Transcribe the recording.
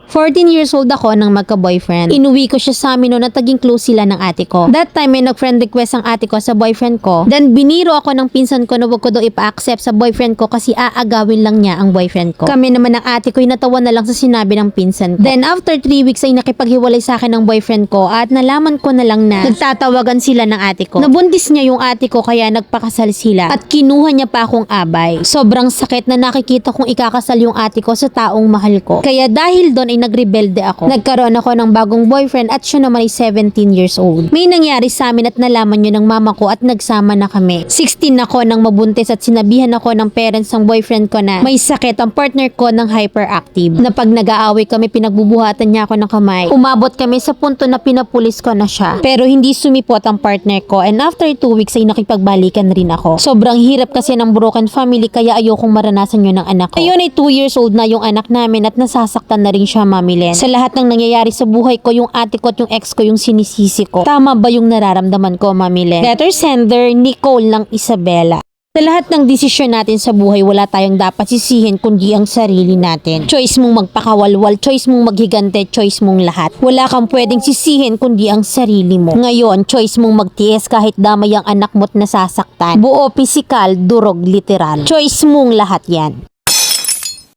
14 years old ako nang magka-boyfriend. Inuwi ko siya sa amin noon at naging close sila ng ate ko. That time may nag-friend request ang ate ko sa boyfriend ko. Then biniro ako ng pinsan ko na wag ko daw ipa-accept sa boyfriend ko kasi aagawin lang niya ang boyfriend ko. Kami naman ng ate ko natawa na lang sa sinabi ng pinsan ko. Then after 3 weeks ay nakipaghiwalay sa akin ng boyfriend ko at nalaman ko na lang na nagtatawagan sila ng ate ko. Nabuntis niya yung ate ko kaya nagpakasal sila at kinuha niya pa akong abay. Sobrang sakit na nakikita kong ikakasal yung ate ko sa taong mahal ko. Kaya dahil doon ay nagrebelde ako. Nagkaroon ako ng bagong boyfriend at siya naman ay 17 years old. May nangyari sa amin at nalaman yun ng mama ko at nagsama na kami. 16 ako nang mabuntis at sinabihan ako ng parents ng boyfriend ko na may sakit ang partner ko ng hyperactive. Na pag nag-aaway kami pinagbubuhatan niya ako ng kamay. Umabot kami sa punto na pinapulis ko na siya. Pero hindi sumipot ang partner ko and after 2 weeks ay nakipagbalikan rin ako. Sobrang hirap kasi ng broken family kaya ayokong maranasan yun ng anak ko. Ayun ay 2 years old na yung anak namin at nasasaktan na rin siya, Mami Len. Sa lahat ng nangyayari sa buhay ko, yung ate ko at yung ex ko yung sinisisi ko. Tama ba yung nararamdaman ko, Mami Len? Letter sender, Nicole ng Isabela. Sa lahat ng desisyon natin sa buhay, wala tayong dapat sisihin kundi ang sarili natin. Choice mong magpakawalwal, choice mong maghigante, choice mong lahat. Wala kang pwedeng sisihin kundi ang sarili mo. Ngayon, choice mong magtiis kahit damay ang anak mo't nasasaktan. Buo pisikal, durog literal. Choice mong lahat yan.